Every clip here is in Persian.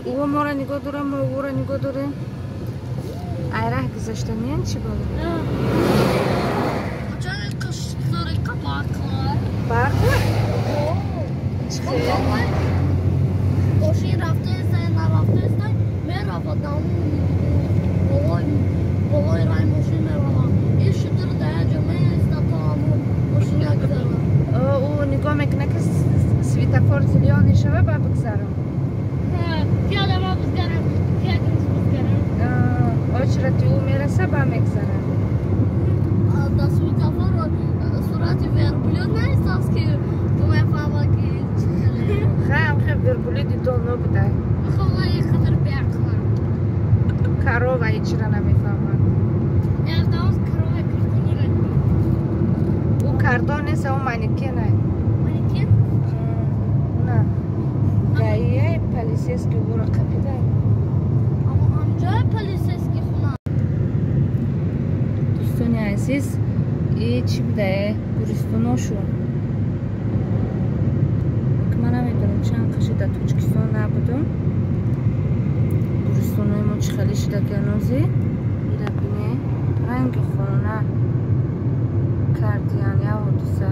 او ما را نگاه داره ما او را نگاه داره ایره گذاشتن یعنی چی باید؟ کجا قشتاری که برکار؟ برکار؟ چی خیلی؟ باشی رفته استای نرفته استای میرفت بالای رای ماشین میرفت این شطور در جمعه است تا همون ماشین نگذارم او نگاه میکنه که سویتافور زلیانی شوه با بگذارم پیاده ما بزگرم پیاده بزگرم چرا او میرسه با میگذارم دا سویتافور صورت وربولیت نیست است که تو میفهمه که خیلی وربولیت دو نبوده خواهی خطر بیاکار کارو و هیچ را نمیفهمم یاداز کروه کردنی رنگی او کردان نیست او مانیکینه مانیکین؟ نه گایه پلیسی است که او را قپیده اما همجای پلیس است که خونه دوستان عزیز این چی بوده؟ گورستاناشون که من نمیدونم چند قشی در توچکستان نبودم گورستانای ما چی خیلی شده گنازی ایره بینه رنگ خونه کردیان یا حدوثه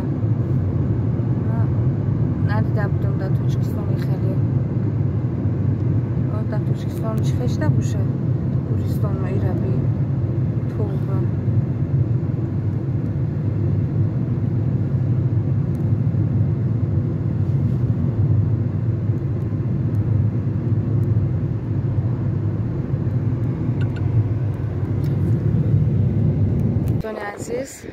ندیده بودم در توچکستان خیلی در توچکستان چی خشته باشه گورستان و ایره بی توبه عزیز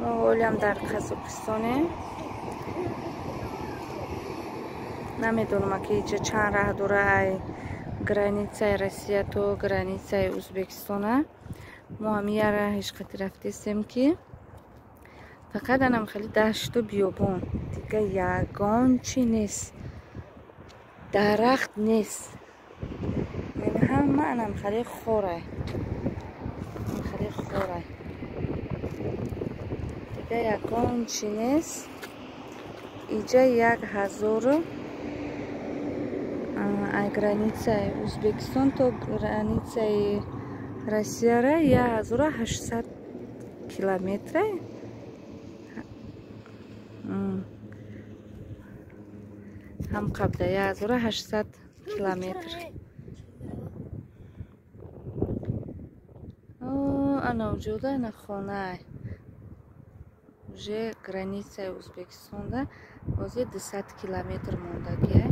ما حالیم در قزاقستانه نمیدونم که اینجا چند راه داره گرانیسه روسیه تو گرانیسه ازبکستانه ما هم یه راهش قد رفتیم که فقط انم خیلی دشت و بیابون دیگه یگان چی نیست درخت نیست یعنی همه انم خیلی خوره دیگه یگان چی نیست اینجا 1000 گرانیسه ازبکستان تو گرانیسه روسیه را 1800 کیلومتر هم قبل 1800 کیلومتر انا وجوده انا خانه уже граница Узбекистонда бозӣ 200 километр мондагие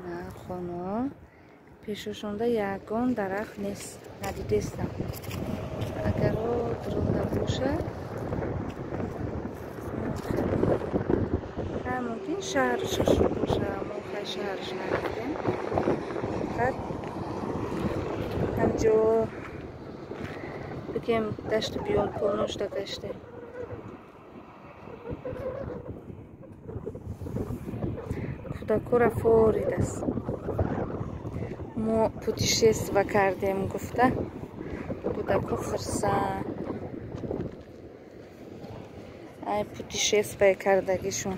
на хоно пешошонда ягон дарахт нест надидестам агаро дурунда боша мумкин шаҳрш боша мо хай шаҳрш нарафтем фақат ҳамҷо бигем дашти биён полношта гаштем кӯдакора форид аст мо путешествие кардем гуфта кӯдако хурсанд ай путешествие кардагишон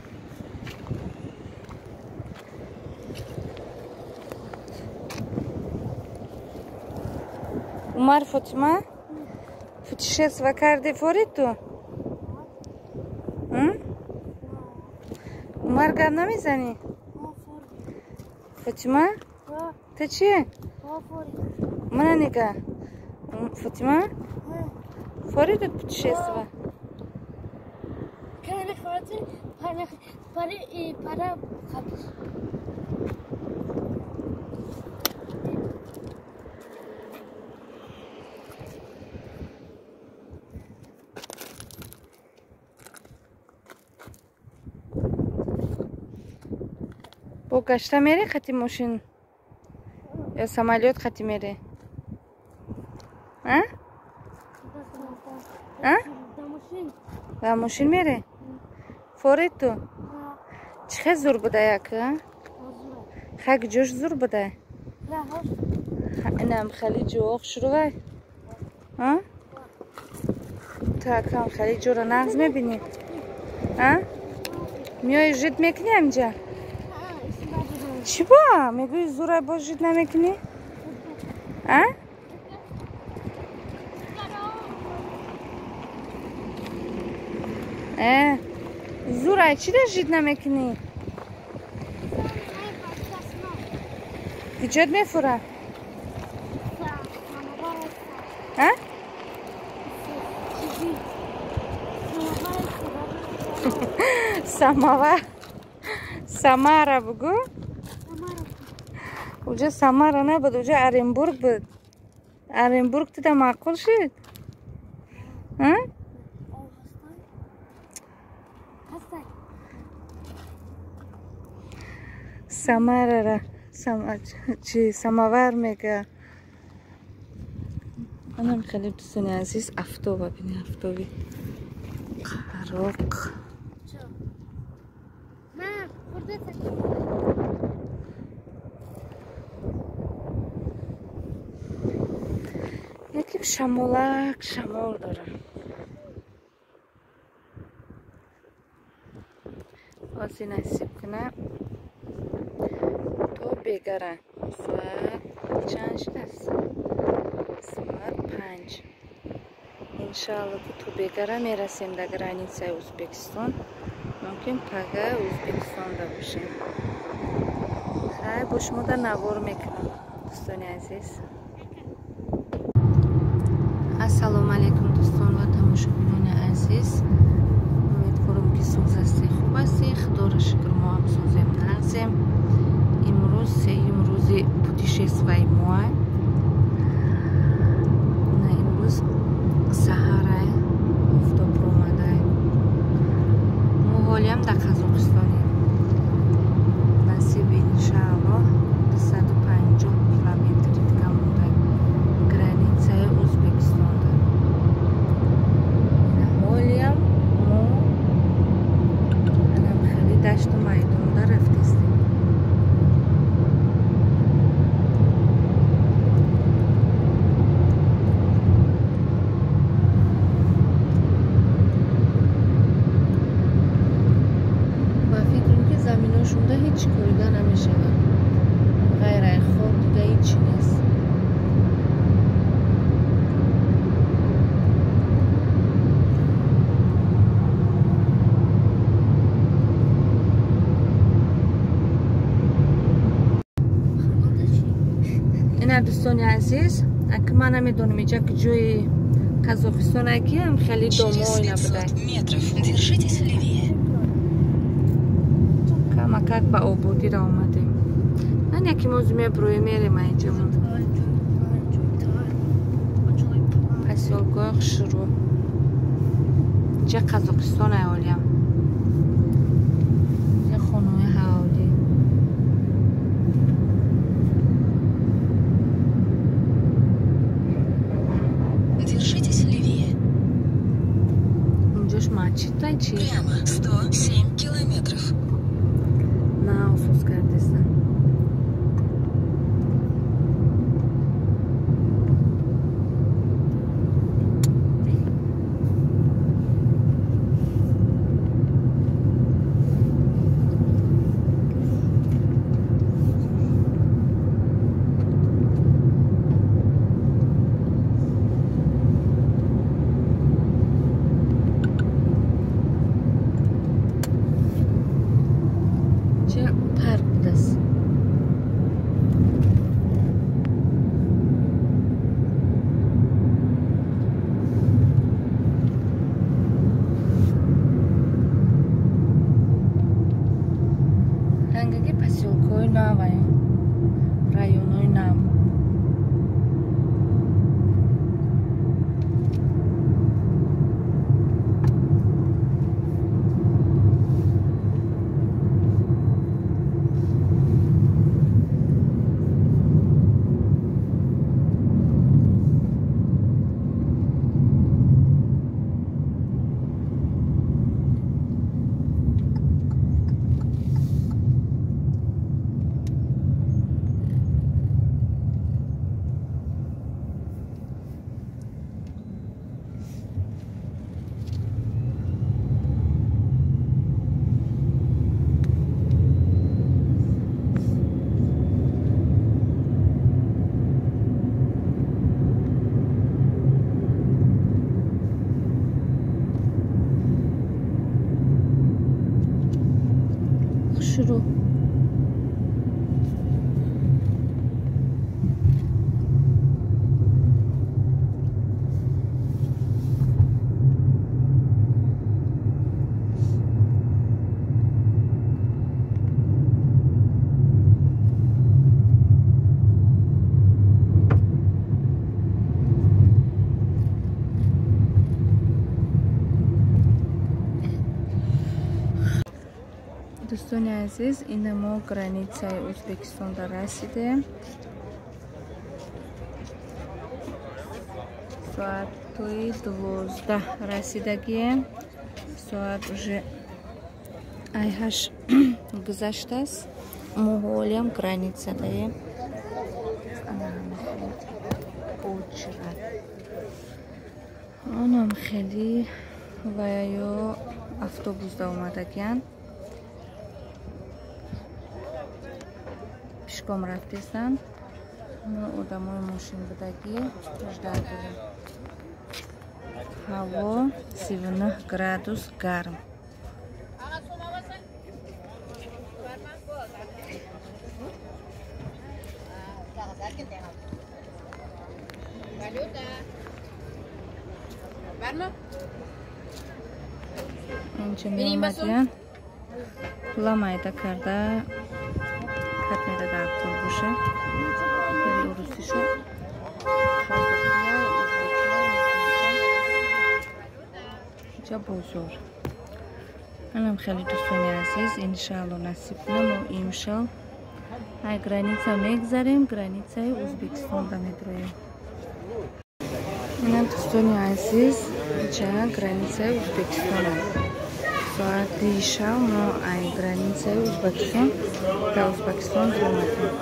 умар фотима путешествие карди форид ту умар гап намезани фотима ты чи мана нига фотима форид путешествие пара хабис бо гашта мере хати мошин ё самолёт хати мере ба мошин мере форид ту чӣ хел зур буда яка хак ҷош зур буда инам хали ҷоғ шурувай ту акам хали ҷора нағз мебинӣ میای جد میکنی همجا؟ چی با؟ میگوی زوره با جد نمیکنی؟ زوره چی در جد نمیکنی؟ جد میفوره؟ سماور سماره بگو اوجا سماره نبود اوجا ارنبورگ بود ارنبورگ دیده معقول شد سماره را چی سماور میگه منم خیلی دوستانی عزیز افتو ببینی افتوی قراق یکی شمولک شمول داره بازی نصیب کنه تو بگره ساعت چند شد است ساعت 5 انشاءالله که تو بگره میرسیم در گرانیسه ازبکستان ممکن پگه ازبکستان دا باشیم خیلی باش مده نوار میکنم دوستان عزیز السلام علیکم دوستان و تماشاگران عزیز امیدوارم که سوز هستی خوب هستی خدا را شکر ما هم سوزیم نرسیم امروز سیم روزی پوتیشستوی ما امروز سهاره افتاب رو اومده ما حالی هم در قزاقستانی نصیب انشاءالله 250 کیلومتر دیگه مونده گرانیسه ازبکستان ده حالی هم ما الان خیلی دشت و میدان ده رفتیم زمیناشون ده هیچ کاریده نمیشه غیر خود دیگه هیچی نیست این دوستان عزیز اگه من نمیدونم اینجا که جوی قزاقستان اگه هم خیلی دومای نبوده کمکک با آبادی را آمدیم من یکی موضوع بروی میریم اینجا پسیالگاه شروع اینجا قزاقستان حالیم اینجا خانوی حوالی اینجاش مسجد تا چی؟ 107 километров. نه افسوس کردستن поселковый новый районный нам شروع. دوستان عزیز، این ما گرانیتسای ازبکستان در رسیده. ساعت توی 12 رسیدگیه. ساعت уже 8 گذشته است. ما حالیم گرانیتسا داریم. آنم خیلی و یا افطوبوس دا اومدگیان. پیشگام رفتیستن. آدمای ماشین بدگی جدا داریم. هوا 39 گرادوس گرم. اینجا می اومدیم پلا مایده کرده کتنیده در کل باشه بری اروسیشو اینجا بزرگ. الان خیلی دوستانی عزیز، انشاءالله نصیب کنم و امشب ای گرانیتسا میگذاریم. گرانیتسای ازبکستان دا میدرویم. این دوستانی عزیز اینجا گرانیتسای ازبکستان هم. ساعت شب ما ای گرانیتسای ازبکستان دا ازبکستان درمتیم.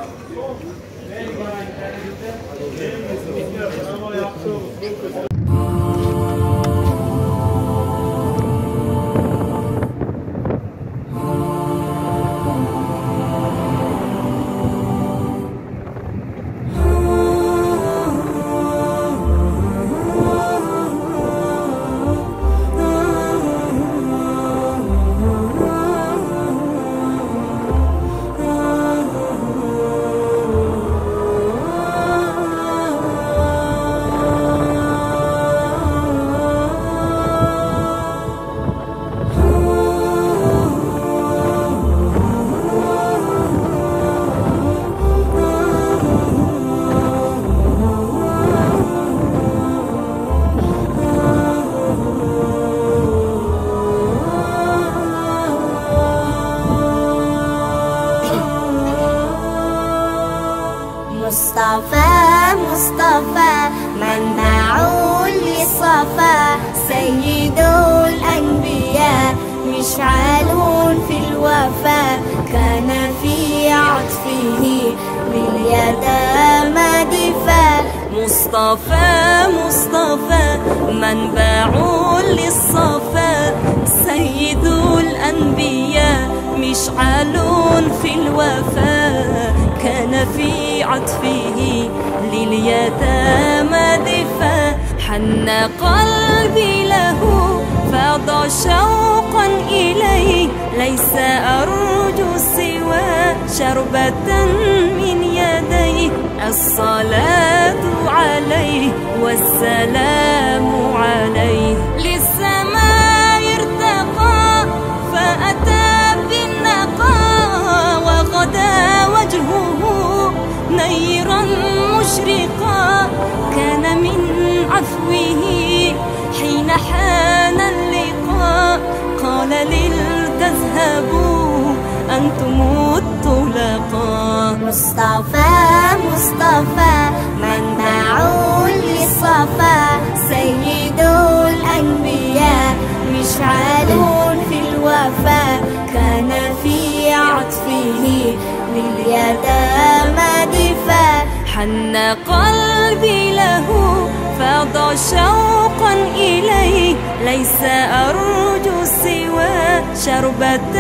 مصطفى منبع للصفا سيد الأنبياء مشعل في الوفا كان في عطفه باليتامى دفا مصطفى منبع للصفا سيد الأنبياء مشعل في الوفا كان في عطفه لليتامى دفا حن قلبي له فاض شوقا إليه ليس أرجو سوى شربة من يديه الصلاة عليه والسلام عليه للسماء ارتقى فأتى بالنقاء وغدا وجهه نيرا مشرقا كان من عفوه حين حان اللقاء قال لتذهبوا أنتم الطلقاء مصطفى منبع للصفا سيد الأنبياء مشعل في الوفا كان في عطفه لليتامى دفا حن قلبي له فاض شوقا إليه ليس أرجو سوى شربة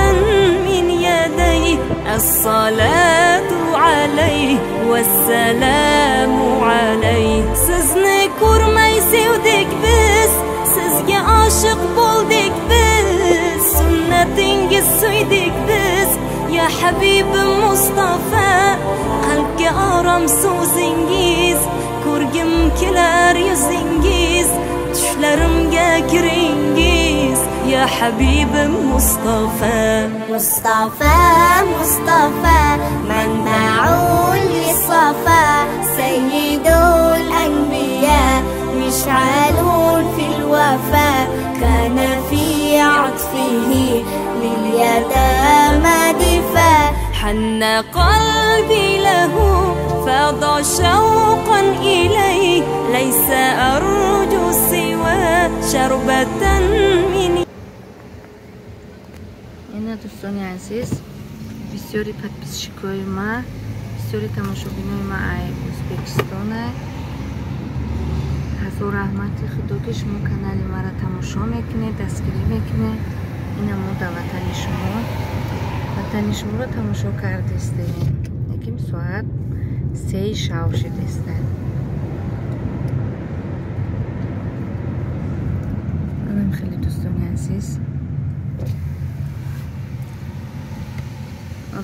من يديه الصلاة عليه والسلام عليه سزني كرمي سودك بس سزجي عاشق بولدك بس سنتنجز سويدك بس يا حبيب مصطفى قلبك آرام سوزنgiz ko'rgim kelar yuzingiz tushlarimga kiringiz يا حبيب مصطفى مصطفى مصطفى منبع للصفا سيد الأنبياء مشعل في الوفاء كان في عطفه لليتامى دفاع حن قلبي له فاض شوقا إليه ليس أرجو سوى شربة من. Ина дӯстони азиз, бисёри подписчикои ма, бисёри тамошобинои ма ай Ӯзбекистона, ҳазор раҳмати худо ки шумо канали мара тамошо мекунед, дастгирӣ мекунед. Ина мо да ватани шуморо тамошо кардестем. Лекин соат 3 шав шудест. Манам хеле дӯстони азиз,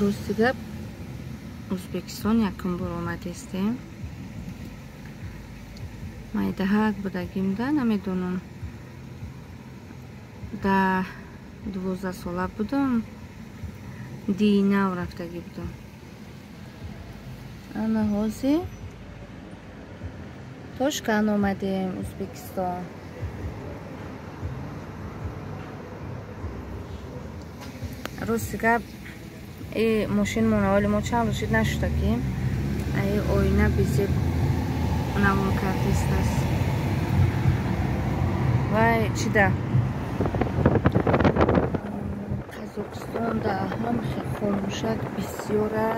рӯз дига Ӯзбекистон якум бор омадестем. майдаҳак будагимда намедонам 10-12 сола будам, динав рафтагӣ будам. ана ҳозир Тошкан омадем Ӯзбекистон. рӯз дига мошинмон аввали мо чанд рӯз нашуда ки оина бизеб навон кардистас вай чида Қазоқистонда ҳамихе хомӯшак бисёра,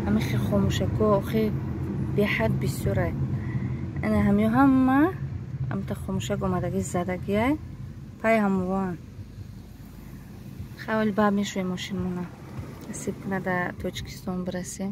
ҳамихе хомӯшако охи беҳад бисёра. ана ҳамё ҳама амта хомӯшак омадаги задагия пай ҳамуван хавали ба мешӯем мошинмона насиб куна да Тоҷикистон бирасем.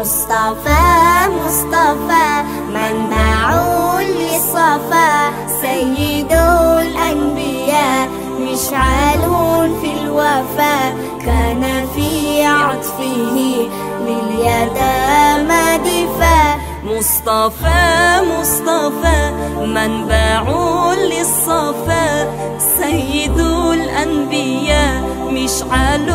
مصطفى مصطفى منبع للصفا سيد الأنبياء مشعل في الوفاء كان في عطفه لليتامى دفاع مصطفى مصطفى منبع للصفا سيد الأنبياء مشعل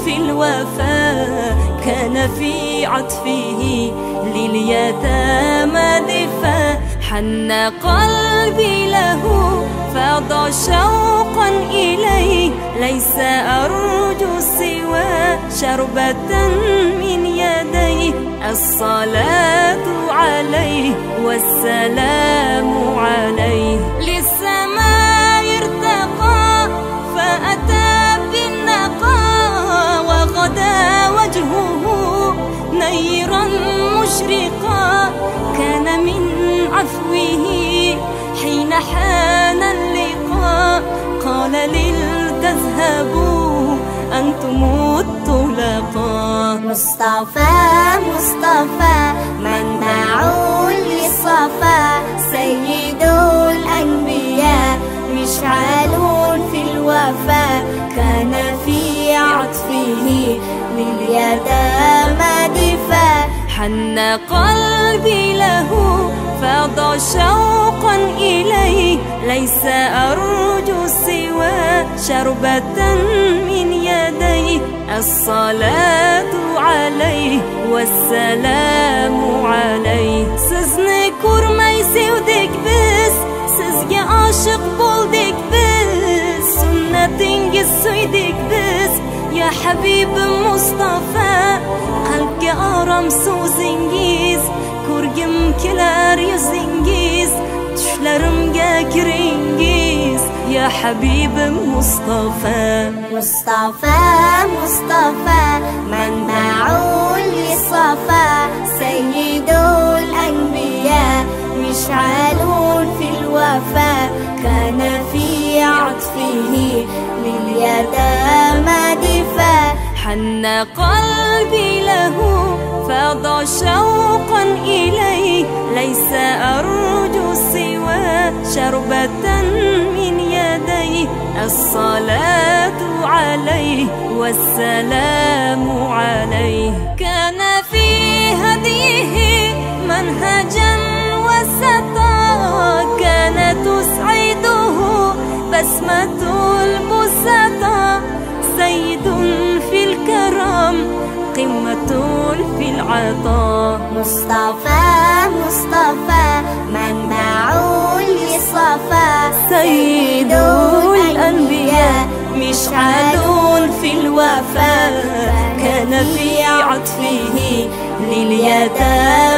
في الوفاء كان في عطفه لليتامى دفاع حن قلبي له فاض شوقا إليه ليس أرجو سوى شربة من يديه الصلاة عليه والسلام عليه للسماء ارتقى فأتى بالنقى وغدا وجهه نيرا مشرقا كان من عفوه حين حان اللقاء قال لتذهبوا أنتم الطلقاء مصطفى مصطفى منبع للصفا سيد الأنبياء مشعل في الوفاء كان في عطفه لليتامى دفاع حن قلبي له فاض شوقا إليه ليس أرجو سوى شربة من يديه الصلاة عليه والسلام عليه. Sizni ko'rmay sevdik biz, sizga oshiq bo'ldik biz, sunnatingiz suydik biz ya Habibim Mustafa. Qalbga orom so'zingiz, ko'rgim kelar yuzingiz, tushlarimga kiringiz ya Habibim Mustafa. مصطفى مصطفى منبع للصفا سيد الأنبياء مشعل في الوفاء كان في عطفه لليتامى دفاع. حن قلبي له فاض شوقا إليه ليس أرجو سوى شربة من يديه الصلاة عليه والسلام عليه. كان في هديه منهجا وسطا كان تسعده بسمة البسطاء سيد في الكرم قمة في العطاء. مصطفى مصطفى منبع للصفا سيد الأنبياء مشعل في الوفاء كان في عطفه لليتامى